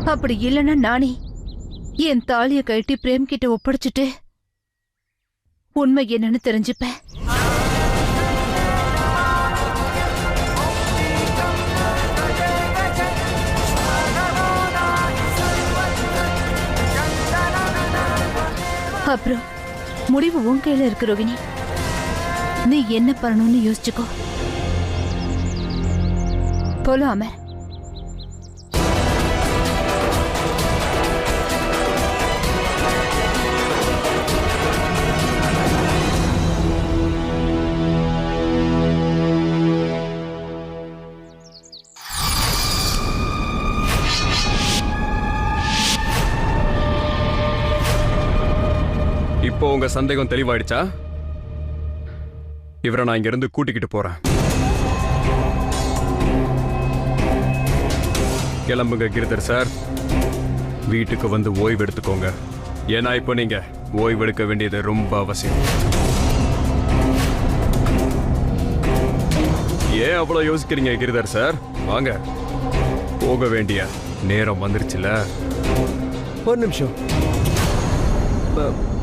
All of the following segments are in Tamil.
அப்படி இல்லைன்னா நானே என் தாலிய கட்டி பிரேம் கிட்ட ஒப்படைச்சிட்டு உண்மை என்னன்னு தெரிஞ்சுப்பேன். அப்புறம் முடிவு உன் கையில இருக்கு ரோகிணி. நீ என்ன பண்ணணும்னு யோசிச்சுக்கோ. போலாம் அமர். இப்போ உங்க சந்தேகம் தெளிவாயிடுச்சா? இவரை நான் இங்கிருந்து கூட்டிக்கிட்டு போறேன். கிளம்புங்க கிரிதர் சார். வீட்டுக்கு வந்து ஓய்வு எடுத்துக்கோங்க. ஏன்னா இப்போ நீங்க ஓய்வு எடுக்க வேண்டியது ரொம்ப அவசியம். ஏன் அவ்வளோ யோசிக்கிறீங்க கிரிதர் சார்? வாங்க, போக வேண்டிய நேரம் வந்துருச்சுல. ஒரு நிமிஷம்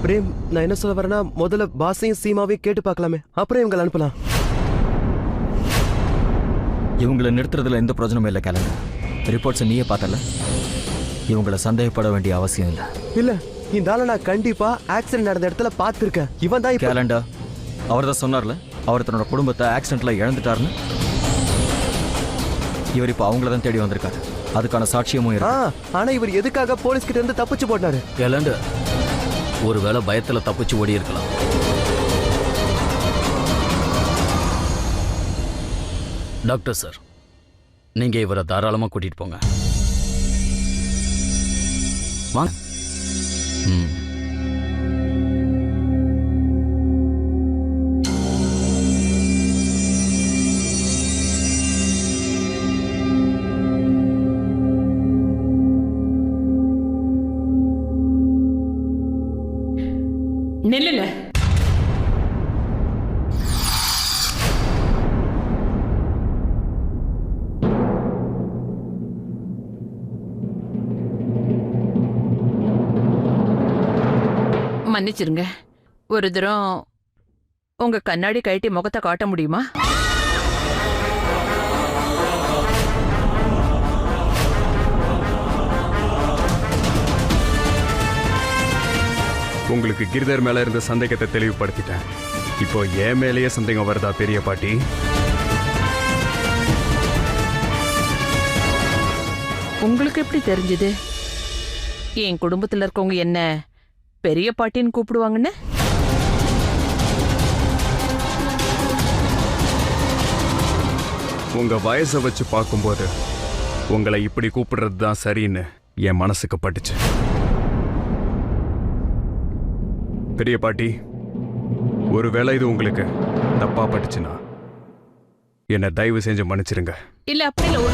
பிரேம், நான் என்ன சொல்ல வரேன்னா, முதல்ல பாசையும் சீமாவையும் கேட்டு பார்க்கலாமே, அப்புறம் இவங்களை அனுப்பலாம். இவங்களை நிறுத்துறதுல எந்த பிரயோஜனமும் இல்லை. கேலண்டர் ரிப்போர்ட்ஸை நீயே பார்த்தல. இவங்களை சந்தேகப்பட வேண்டிய அவசியம் இல்லை. இல்ல, இந்த ஆளை நான் கண்டிப்பா ஆக்சிடென்ட் நடந்த இடத்துல பார்த்துருக்கேன். இவன் தான் கேலண்டர் அவர் தான் சொன்னார்ல, அவர் தன்னோட குடும்பத்தை ஆக்சிடென்ட்ல இழந்துட்டாருன்னு. இவர் இப்போ அவங்கள தான் தேடி வந்திருக்காரு. அதுக்கான சாட்சியமும் இருக்கு. ஆனா இவர் எதுக்காக போலீஸ் கிட்ட இருந்து தப்பிச்சு போட்டாரு? கேலண்டர் ஒருவேளை பயத்துல தப்பிச்சு ஓடி இருக்கலாம். டாக்டர் சார், நீங்க இவரை தாராளமா கூட்டிட்டு போங்க. வாங்க. நில்லுங்க. மன்னிச்சிருங்க, ஒரு தரம் உங்க கண்ணாடி கழட்டி முகத்தை காட்ட முடியுமா? உங்களுக்கு கிரிதர் மேல இருந்த சந்தேகத்தை தெளிவுபடுத்திட்டேன். இப்போ என் மேலேயே சந்தேகம் வருதா பெரிய பாட்டி? உங்களுக்கு எப்படி தெரிஞ்சது என் குடும்பத்துல இருக்கவங்க என்ன பெரிய பாட்டின்னு கூப்பிடுவாங்கன்னு? உங்க வயசை வச்சு பார்க்கும்போது உங்களை இப்படி கூப்பிடுறது தான் சரின்னு என் மனசுக்கு பட்டுச்சு. பெரிய பாட்டி, ஒருவேளை இது உங்களுக்கு தப்பா பட்டுச்சுன்னா என்னை தயவு செஞ்சு மன்னிச்சிருங்க. இல்ல அப்படி இல்ல.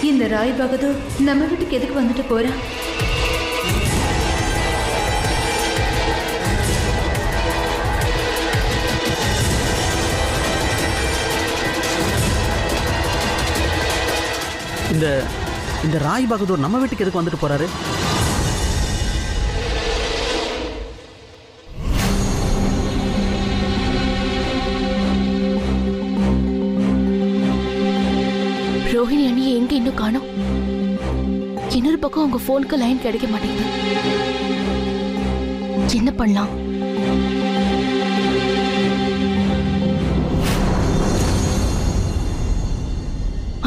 இந்த ராய் பகதூர் நம்ம வீட்டுக்கு எதுக்கு வந்துட்டு போறான்? இந்த ராய் பகதூர் நம்ம வீட்டுக்கு எதுக்கு வந்துட்டு போறாரு? ரோஹிணி அண்ணி எங்க இன்னும் காணோம். இன்னொரு பக்கம் உங்க போனுக்கு லைன் கிடைக்க மாட்டேங்குது. என்ன பண்ணலாம்?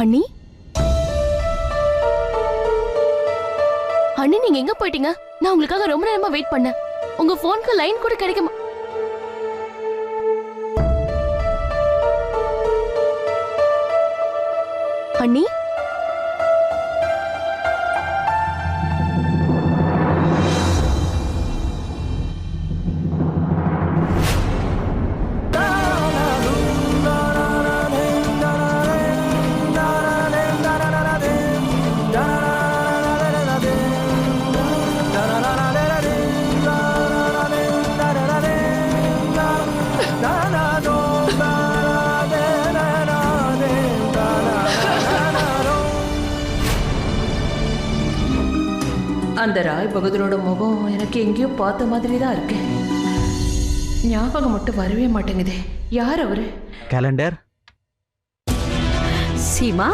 அண்ணி அண்ணி நீங்க எங்க போயிட்டீங்க? நான் உங்களுக்காக ரொம்ப நேரமா வெயிட் பண்ணேன். உங்க போனுக்கு லைன் கூட கிடைக்க அண்ணி அந்த ராய் பகதூரோட முகம் எனக்கு எங்கேயோ பார்த்த மாதிரி தான் இருக்கு. ஞாபகம் மட்டும் வரவே மாட்டேங்குதே. யார் அவரு? கேலண்டர். சீமா,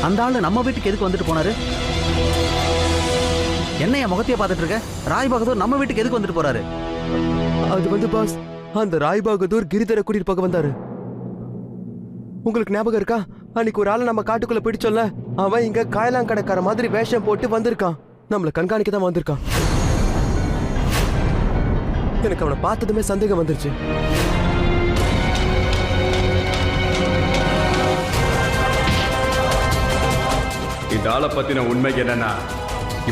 அந்த ஆளு நம்ம வீட்டுக்கு எதுக்கு வந்துட்டு போனாரு? என்ன என் முகத்தையே பார்த்துட்டு இருக்க? ராய் பகதூர் நம்ம வீட்டுக்கு எதுக்கு வந்துட்டு போறாரு? அது வந்து பாஸ், அந்த ராய் பகதூர் கிரிதரை கூட்டிட்டு போக வந்தாரு. உங்களுக்கு ஞாபகம் இருக்கா? அன்னைக்கு ஒரு ஆளை நம்ம காட்டுக்குள்ள பிடிச்சோல்ல, அவன் இங்க காயலாங்கடைக்கார மாதிரி வேஷம் போட்டு வந்திருக்கான். நம்மள கண்காணிக்க தான் வந்திருக்கான். எனக்கு அவனை பார்த்ததுமே சந்தேகம் வந்துருச்சு. இந்த ஆளை பத்தின உண்மை என்னன்னா,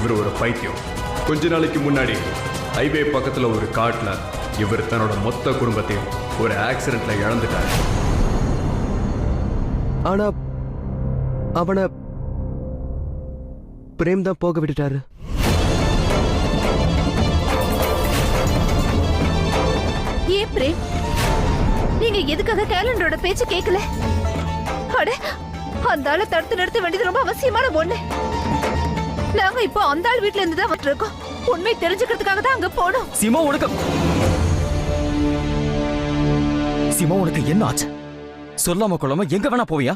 இவர் ஒரு பைத்தியம். கொஞ்ச நாளைக்கு முன்னாடி ஹைவே பக்கத்துல ஒரு காட்டுல இவர் தன்னோட மொத்த குடும்பத்தையும் ஒரு ஆக்சிடென்ட்ல இழந்துட்டாரு. ஆனா அவனை பிரேம் தான் போக விட்டுட்டாரு. ஏன் பிரேம், நீங்க எதுக்காக கேலண்டரோட பேச்சு கேட்கல? அட, அந்த ஆளை தடுத்து நிறுத்த வேண்டியது ரொம்ப அவசியமான ஒண்ணு. நாங்க இப்போ அந்த ஆள் வீட்டுல இருந்து தான் வந்துட்டு இருக்கோம். உண்மை தெரிஞ்சுக்கிறதுக்காக தான் அங்க போனோம். சீமா உனக்கு சீமா உனக்கு என்ன ஆச்சு? சொல்லாம கொள்ளாம எங்க வேணா போவியா?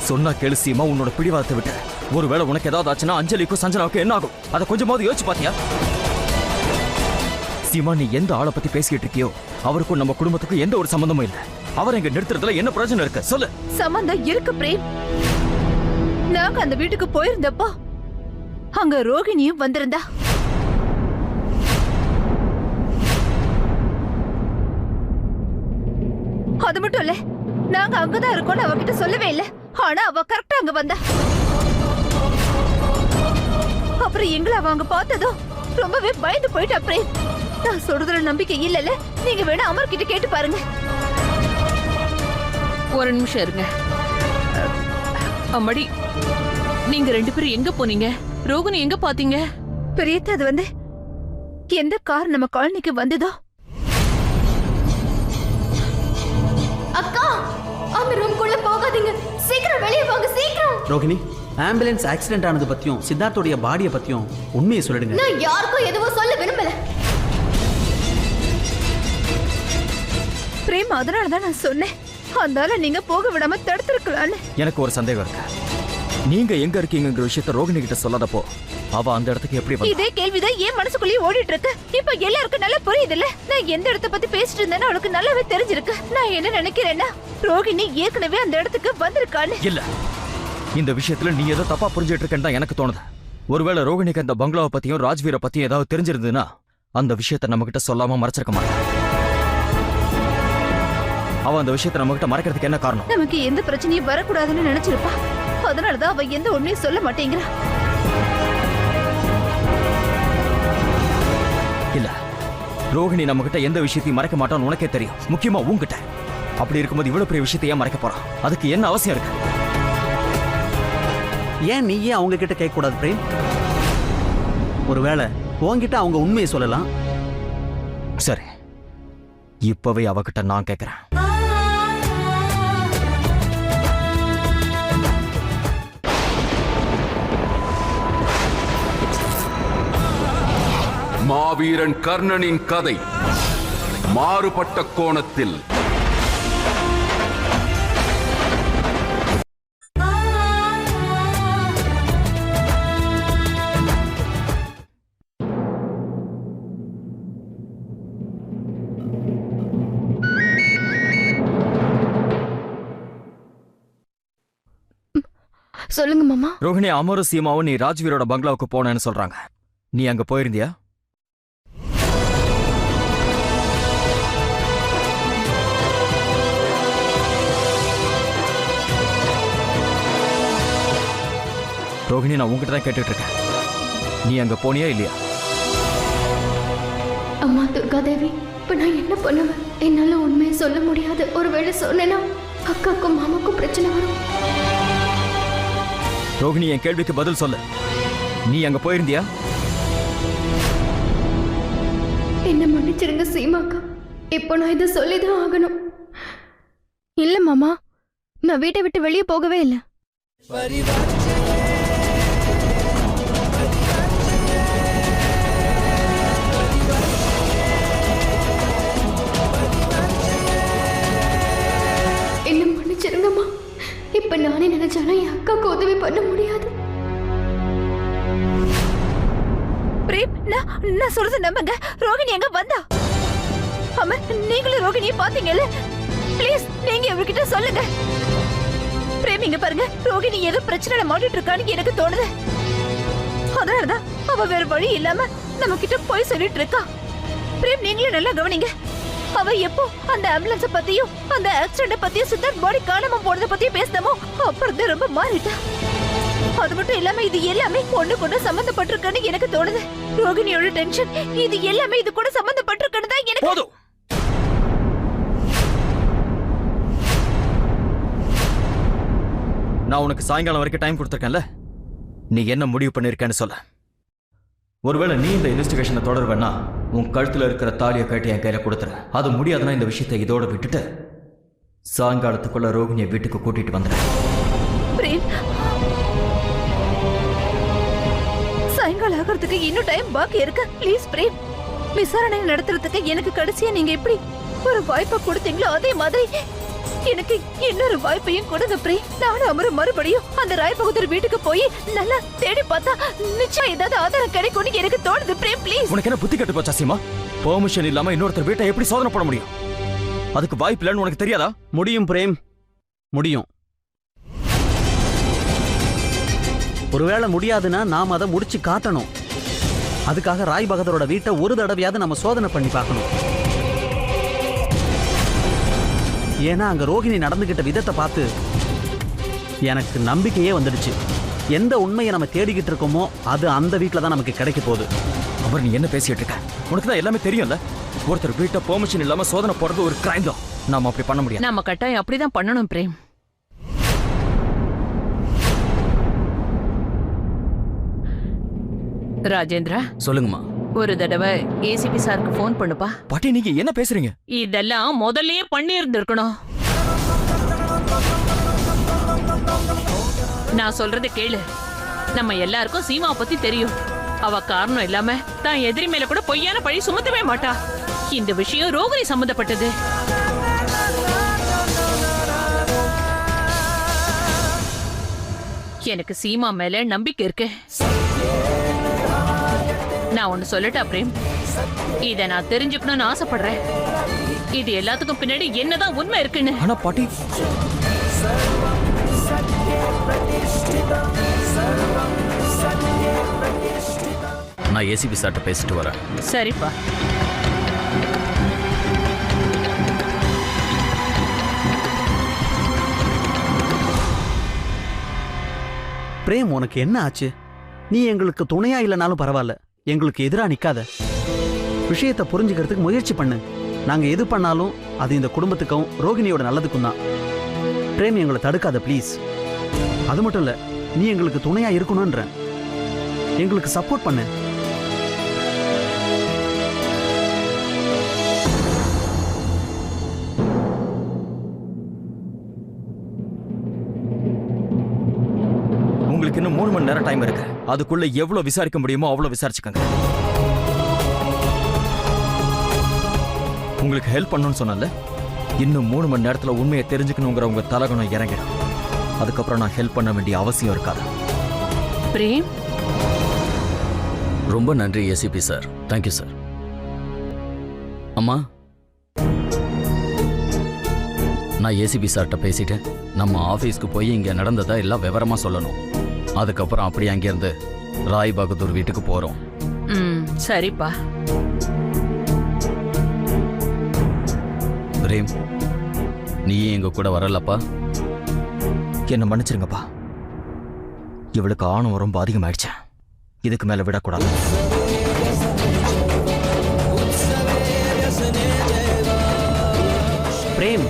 சொன்னா கேளு சீமா, உன்னோட பிடிவாதத்தை விட்டு. ஒருவேளை உனக்கு ஏதாவது ஆச்சுன்னா அஞ்சலிக்கும் சஞ்சனாவுக்கும் என்ன ஆகும்? அதை கொஞ்சமாவது யோசிச்சு பாத்தியா? சீமா, நீ எந்த ஆளை பத்தி பேசிக்கிட்டு இருக்கியோ அவருக்கும் நம்ம குடும்பத்துக்கும் எந்த ஒரு சம்பந்தமும் இல்லை. அவர் எங்க நிறுத்துறதுல என்ன பிரச்சனை இருக்கு சொல்லு. சம்பந்தம் இருக்கு பிரேம். நாங்க அந்த வீட்டுக்கு போயிருந்தப்போ அங்க ரோகிணியும் வந்திருந்தா. அது மட்டும் இல்ல, நாங்க அங்கதான் இருக்கோம்னு அவகிட்ட சொல்லவே இல்ல. ஆனா அவ கரெக்டா அங்க வந்தா. அப்புறம் எங்களை அவ அங்க பார்த்ததும் ரொம்பவே பயந்து போயிட்டா பிரேம். நான் சொல்றதுல நம்பிக்கை இல்லல்ல, நீங்க வேணா அமர் கிட்ட கேட்டு பாருங்க. ஒரு நிமிஷம் இருங்க. அம்மாடி, நீங்க 2 பேரும் எங்க போனீங்க? ரோகிணி எங்க பாத்தீங்க? பெரியத்த, அது வந்து எந்த கார் நம்ம காலனிக்கு வந்ததோ. அக்கா, அந்த ரூம்க்குள்ள போகாதீங்க. சீக்கிரம் வெளியே வாங்க, சீக்கிரம். ரோகிணி, ஆம்புலன்ஸ் ஆக்சிடென்ட் ஆனது பத்தியும் சித்தார்த்தோடைய பாடியை பத்தியும் உண்மையை சொல்லிடுங்க. நான் யாருக்கும் எதுவும் சொல்ல விரும்பல. பிரேம், அதனாலதான் நான் சொன்னேன், அதனால நீங்க போக விடாம தடுத்திருக்கலான்னு. எனக்கு ஒரு சந்தேகம் இருக்கு. நீங்க எங்க இருக்கீங்கிற விஷயத்த ரோகிணி கிட்ட சொல்லாதப்போ அவ அந்த இடத்துக்கு எப்படி வந்தா? இதே கேள்விதான் என் மனசுக்குள்ளேயே ஓடிட்டு இருக்கு. இப்ப எல்லாருக்கும் நல்லா புரியுது இல்ல? நான் எந்த இடத்த பத்தி பேசிட்டு இருந்தேன்னு அவளுக்கு நல்லாவே தெரிஞ்சிருக்கு. நான் என்ன நினைக்கிறேன்னா, ரோகிணி ஏற்கனவே அந்த இடத்துக்கு வந்திருக்கான்னு. இல்ல, இந்த விஷயத்துல நீ ஏதோ தப்பா புரிஞ்சிட்டு இருக்கேன்னு தான் எனக்கு தோணுது. ஒருவேளை ரோகிணிக்கு அந்த பங்களாவை பத்தியும் ராஜ்வீரை பத்தியும் ஏதாவது தெரிஞ்சிருந்ததுன்னா அந்த விஷயத்த நம்ம கிட்ட சொல்லாம மறைச்சிருக்க மாட்டான். அவ அந்த விஷயத்தை நம்ம கிட்ட மறைக்கிறதுக்கு என்ன காரணம்? நமக்கு எந்த பிரச்சனையும் வரக்கூடாதுன்னு நினைச்சிருப்பா. அதனாலதான் அவ எந்த உண்மையும் சொல்ல மாட்டேங்கிறா. இல்ல, ரோகிணி நம்ம கிட்ட எந்த விஷயத்தையும் மறைக்க மாட்டான்னு உனக்கே தெரியும், முக்கியமா உன்கிட்ட. அப்படி இருக்கும்போது இவ்வளவு பெரிய விஷயத்தை ஏன் மறைக்க போறான்? அதுக்கு என்ன அவசியம் இருக்கு? ஏன் நீ ஏன் அவங்க கிட்ட கேட்க கூடாது பிரேம்? ஒருவேளை உன்கிட்ட அவங்க உண்மையை சொல்லலாம். சரி, இப்பவே அவகிட்ட நான் கேட்கிறேன். மாவீரன் கர்ணனின் கதை மாறுபட்ட கோணத்தில். சொல்லுங்க மாமா. ரோஹிணி, அமரும் சீமாவும் நீ ராஜ்வீரோட பங்களாவுக்கு போனேன்னு சொல்றாங்க. நீ அங்க போயிருந்தியா? ரோஹிணி, நான் உங்ககிட்ட தான் கேட்டுட்டு இருக்கேன். நீ அங்க போனியா இல்லையா? அம்மா துர்காதேவி, இப்ப நான் என்ன பண்ணுவேன்? என்னால உண்மையை சொல்ல முடியாது. ஒருவேளை சொன்னேன்னா அக்காக்கும் மாமாக்கும் பிரச்சனை வரும். ரோஹிணி, என் கேள்விக்கு பதில் சொல்லு. நீ அங்க போயிருந்தியா? என்ன மன்னிச்சிருங்க சீமாக்கா, இப்போ நான் இதை சொல்லிதான் ஆகணும். இல்ல மாமா, நான் வீட்டை விட்டு வெளியே போகவே இல்லை. என்ன மன்னிச்சிருங்கம்மா. இப்ப நானே நினைச்சாலும் என் அக்காவுக்கு உதவி பண்ண முடியாது. பிரேம், நான் சொல்றது நம்புங்க. ரோகிணி எங்க வந்தா? அமர், நீங்களும் ரோகிணியை பாத்தீங்கல்ல? ப்ளீஸ் நீங்க இவர்கிட்ட சொல்லுங்க. பிரேம், இங்க பாருங்க, ரோகிணி ஏதோ பிரச்சனையில மாட்டிட்டு இருக்கான்னு எனக்கு தோணுது. அதனாலதான் அவ வேற வழி இல்லாம நம்ம கிட்ட போய் சொல்லிட்டு இருக்கா. பிரேம், நீங்களும் நல்லா கவனிங்க. அவ எப்போ அந்த ஆம்புலன்ஸ பத்தியும் அந்த ஆக்சிடென்ட் பத்தியும் சித்தார்த் பாடி காணாம போனத பத்தியும் பேசினமோ அப்புறம் தான் ரொம்ப மாறிட்டா. அது மட்டும் இல்லாம இது எல்லாமே ஒண்ணு கூட சம்பந்தப்பட்டிருக்குன்னு எனக்கு தோணுது. ரோகிணியோட டென்ஷன் இது எல்லாமே இது கூட சம்பந்தப்பட்டிருக்குன்னு தான் எனக்கு. போதும். நான் உனக்கு சாயங்காலம் வரைக்கும் டைம் கொடுத்துருக்கேன்ல, நீ என்ன முடிவு பண்ணிருக்கேன்னு சொல்ல. ஒருவேளை நீ இந்த இன்வெஸ்டிகேஷனை தொடர்வேன்னா உன் கழுத்துல இருக்கிற தாலியை கட்டி என் கையில கொடுத்துரு. அது முடியாதுன்னா இந்த விஷயத்தை இதோட விட்டுட்டு சாயங்காலத்துக்குள்ள ரோகிணியை வீட்டுக்கு கூட்டிட்டு வந்துடுறேன். பிரேம், சாயங்காலம் ஆகிறதுக்கு இன்னும் டைம் பாக்கி இருக்கு. ப்ளீஸ் பிரேம், விசாரணை நடத்துறதுக்கு எனக்கு கடைசியா நீங்க எப்படி ஒரு வாய்ப்பை கொடுத்தீங்களோ அதே மாதிரி எனக்கு இன்னொரு வாய்ப்பையும் கொடுங்க பிரேம். நானும் அமரும் மறுபடியும் அந்த ராய் பகதூர் வீட்டுக்கு போய் நல்லா தேடி பார்த்தா நிச்சயம் ஏதாவது ஆதாரம் கிடைக்கும்னு எனக்கு தோணுது பிரேம். ப்ளீஸ். உனக்கு என்ன புத்தி கட்டு போச்சா சீமா? பெர்மிஷன் இல்லாம இன்னொருத்தர் வீட்டை எப்படி சோதனை பண்ண முடியும்? அதுக்கு வாய்ப்பு இல்லைன்னு உனக்கு தெரியாதா? முடியும் பிரேம், முடியும். ஒருவேளை முடியாதுன்னா நாம் அதை முடிச்சு காட்டணும். அதுக்காக ராய் பகதரோட வீட்டை ஒரு தடவையாவது நம்ம சோதனை பண்ணி பார்க்கணும். ஏன்னா அங்க ரோகிணி நடந்துகிட்ட விதத்தை பார்த்து எனக்கு நம்பிக்கையே வந்துடுச்சு. எந்த உண்மையை நம்ம தேடிக்கிட்டு இருக்கோமோ அது அந்த வீட்டில் தான் நமக்கு கிடைக்க போகுது. அவர், நீ என்ன பேசிட்டு இருக்க? உனக்கு தான் எல்லாமே தெரியும்ல. ஒருத்தர் வீட்டை பெர்மிஷன் இல்லாம சோதனை போடுறது ஒரு கிரைம் தான். நாம அப்படி பண்ண முடியாது. நம்ம கட்டாயம் அப்படிதான் பண்ணணும் பிரேம். ராஜேந்திரா, சொல்லுங்கம்மா. ஒரு தடவை ஏசிபி சாருக்கு போன் பண்ணுப்பா. பாட்டி, நீங்க என்ன பேசுறீங்க? இதெல்லாம் முதல்லயே பண்ணி இருந்திருக்கணும். நான் சொல்றத கேளு. நம்ம எல்லாருக்கும் சீமாவை பத்தி தெரியும். அவ காரணம் இல்லாம தான் எதிரி மேல கூட பொய்யான பழி சுமத்தவே மாட்டா. இந்த விஷயம் ரோகிணி சம்பந்தப்பட்டது. எனக்கு சீமா மேல நம்பிக்கை இருக்கு. நான் ஒன்னு சொல்லட்டா பிரேம்? இத நான் தெரிஞ்சுக்கணும்னு ஆசைப்படுறேன். இது எல்லாத்துக்கும் பின்னாடி என்னதான் உண்மை இருக்குன்னு. ஆனா பாட்டி, நான் ஏசிபி சார்ட்ட பேசிட்டு வரேன். சரிப்பா. பிரேம், உனக்கு என்ன ஆச்சு? நீ எங்களுக்கு துணையா இல்லைனாலும் பரவாயில்ல, எங்களுக்கு எதிராக நிக்காத. விஷயத்தை புரிஞ்சுக்கிறதுக்கு முயற்சி பண்ணு. நாங்க எது பண்ணாலும் அது இந்த குடும்பத்துக்கும் ரோகிணியோட நல்லதுக்கும் தான். பிரேம், எங்களை தடுக்காத ப்ளீஸ். அது மட்டும் இல்ல, நீ எங்களுக்கு துணையா இருக்கணும்ன்ற, எங்களுக்கு சப்போர்ட் பண்ணு. உங்களுக்கு இன்னும் 3 மணி நேரம் டைம் இருக்கு. அதுக்குள்ள எவ்வளவு விசாரிக்க முடியுமோ அவ்வளவு விசாரிச்சுக்கங்க. உங்களுக்கு ஹெல்ப் பண்ணணும்னு சொன்னல, இன்னும் 3 மணி நேரத்துல உண்மையை தெரிஞ்சுக்கணுங்கிற உங்க தலகணம் இறங்கிடும். அதுக்கப்புறம் நான் ஹெல்ப் பண்ண வேண்டிய அவசியம் இருக்காது. பிரேம், ரொம்ப நன்றி ஏசிபி சார். Thank you sir. அம்மா, நான் ஏசிபி சார்கிட்ட பேசிட்டு நம்ம ஆஃபீஸ்க்கு போய் இங்கே நடந்ததை எல்லாம் விவரமாக சொல்லணும். அதுக்கப்புறம் அப்படியே அங்கேருந்து ராய் பகதூர் வீட்டுக்கு போகிறோம். சரிப்பா. பிரேம், நீ எங்க கூட வரலப்பா? என்ன மன்னிச்சிருங்கப்பா. இவளுக்கு ஆணவம் ரொம்ப அதிகமாயிடுச்சு. இதுக்கு மேல விடக்கூடாது. பிரேம்,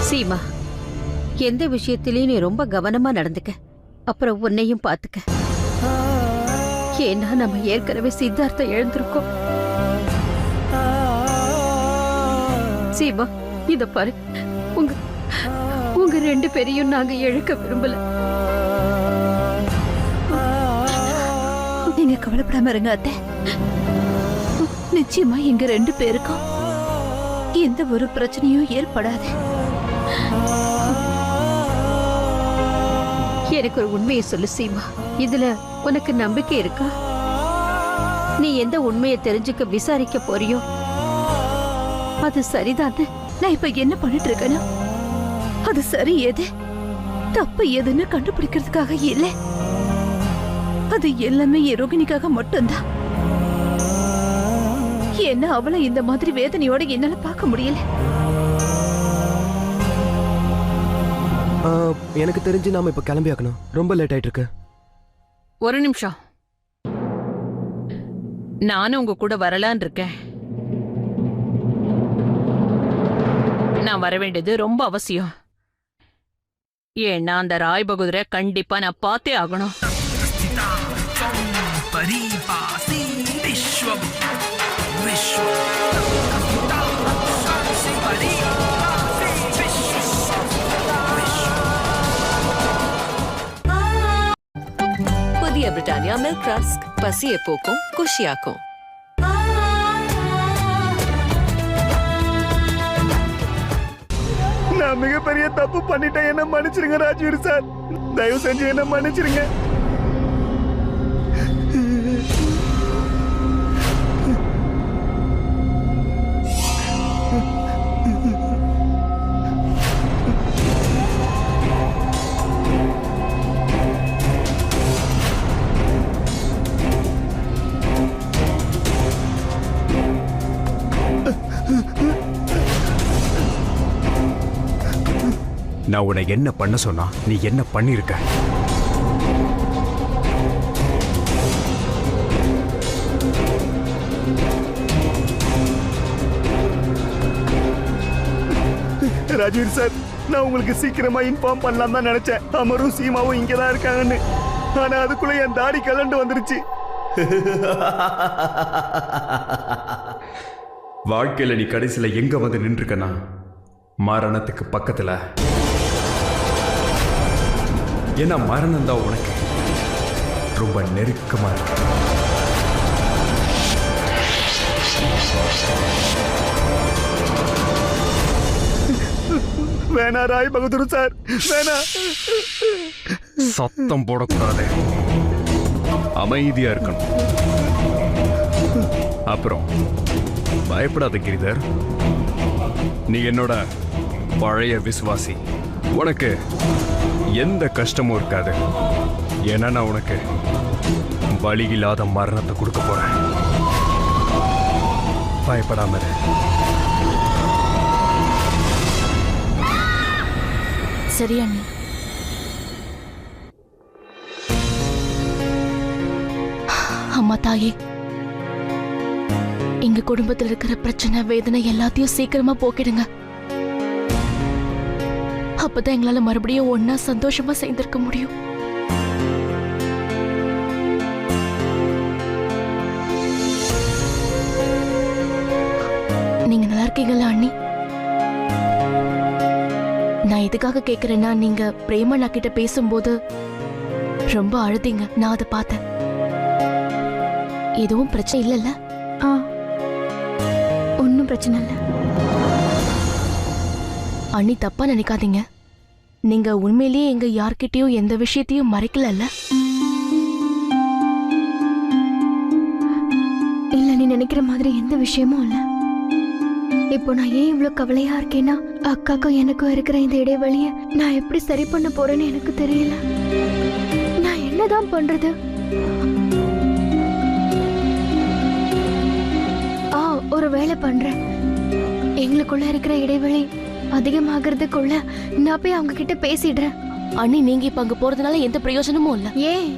சீமா, எந்த விஷயத்திலயும் நீ ரொம்ப கவனமா நடந்துக்க. அப்புறம் உன்னையும் பாத்துக்க. ஏன்னா நம்ம ஏற்கனவே சித்தார்த்த எழுந்திருக்கோம். சீமா, இத பாரு. உங்க ரெண்டு பேரையும் நாங்க இழக்க விரும்பல. நீங்க கவலைப்படாம இருங்க அத்தை. நிச்சயமா எங்க ரெண்டு பேருக்கும் எந்த ஒரு பிரச்சனையும் ஏற்படாது. எனக்கு ஒரு உண்மையை சொல்லு சீமா. இதுல உனக்கு நம்பிக்கை இருக்கா? நீ எந்த உண்மையை தெரிஞ்சுக்க விசாரிக்க போறியோ அது சரிதானே. நான் இப்ப என்ன பண்ணிட்டு இருக்கேன்னா, அது சரி எது தப்பு எதுன்னு கண்டுபிடிக்கிறதுக்காக இல்ல. அது எல்லாமே என் ரோகிணிக்காக மட்டும்தான். ஏன்னா அவளை இந்த மாதிரி வேதனையோட என்னால பார்க்க முடியல. எனக்கு தெரிஞ்சு நாம இப்ப கிளம்பி ஆகணும். ரொம்ப லேட் ஆயிட்டு இருக்கு. ஒரு நிமிஷம், நானும் உங்க கூட வரலான் இருக்கேன். நான் வர வேண்டியது ரொம்ப அவசியம். ஏன்னா அந்த ராய் பகதூரை கண்டிப்பா நான் பார்த்தே ஆகணும். புதிய பிரிட்டானியா மில்க் ரஸ்க் பசியை போக்கும், குஷியாக்கும். நான் மிகப்பெரிய தப்பு பண்ணிட்டேன். என்ன மன்னிச்சிருங்க ராஜ்வீர் சார். தயவு செஞ்சு என்ன மன்னிச்சிருங்க. நான் உன்னை என்ன பண்ண சொன்னா நீ என்ன பண்ணிருக்க? ராஜ்வீர் சார், நான் உங்களுக்கு சீக்கிரமா இன்ஃபார்ம் பண்ணலாம் தான் நினைச்சேன். அமரும் சீமாவும் இங்கதான் இருக்காங்கன்னு. ஆனா அதுக்குள்ள என் தாடி கலண்டு வந்துருச்சு. வாழ்க்கையில நீ கடைசியில எங்க வந்து நின்றுக்கனா? மரணத்துக்கு பக்கத்துல. ஏன்னா மரணம் தான் உனக்கு ரொம்ப நெருக்கமா இருக்கு. வேணா ராய் பகதூர் சார், வேணா. சத்தம் போடக்கூடாது, அமைதியா இருக்கணும். அப்புறம் பயப்படாத கிரிதர், நீ என்னோட பழைய விசுவாசி. உனக்கு எந்த கஷ்டமும் இருக்காது. ஏன்னா நான் உனக்கு வலி இல்லாத மரணத்தை கொடுக்க போறேன். பயப்படாம இரு. சரி அண்ணி. அம்மா தாயே, எங்க குடும்பத்தில் இருக்கிற பிரச்சனை வேதனை எல்லாத்தையும் சீக்கிரமா போக்கிடுங்க. அப்பதான் எங்களால மறுபடியும் ஒன்னா சந்தோஷமா சேர்ந்திருக்க முடியும். நீங்க நல்லா இருக்கீங்களா அண்ணி? நான் எதுக்காக கேக்குறேன்னா, நீங்க பிரேமண்ணா கிட்ட பேசும்போது ரொம்ப அழுதீங்க. நான் அதை பார்த்தேன். எதுவும் பிரச்சனை இல்லைல்ல? ஒன்னும் பிரச்சனை இல்லை. அண்ணி தப்பா நினைக்காதீங்க. நீங்க உண்மையிலேயே எங்க யார்கிட்டயும் எந்த விஷயத்தையும் மறைக்கலல்ல? இல்ல, நீ நினைக்கிற மாதிரி எந்த விஷயமும் இல்ல. இப்போ நான் ஏன் இவ்வளவு கவலையா இருக்கேன்னா, அக்காக்கும் எனக்கும் இருக்கிற இந்த இடைவெளிய நான் எப்படி சரி பண்ண போறேன்னு எனக்கு தெரியல. நான் என்னதான் பண்றது? ஒரு வேலை பண்றேன். எங்களுக்குள்ள இருக்கிற இடைவெளி அதிகமாகிறதுக்குள்ள நான் போய் அவங்க கிட்ட பேசிடுறேன். அண்ணி, நீங்க இப்ப அங்க போறதுனால எந்த பிரயோஜனமும் இல்ல. ஏன்?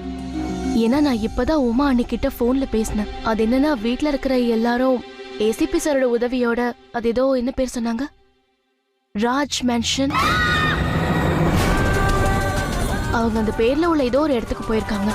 ஏன்னா நான் இப்பதான் உமா அண்ணி கிட்ட போன்ல பேசினேன். அது என்னன்னா, வீட்ல இருக்கிற எல்லாரும் ஏசிபி சாரோட உதவியோட, அது ஏதோ என்ன பேர் சொன்னாங்க, ராஜ் மேன்ஷன், அவங்க அந்த பேர்ல உள்ள ஏதோ ஒரு இடத்துக்கு போயிருக்காங்க.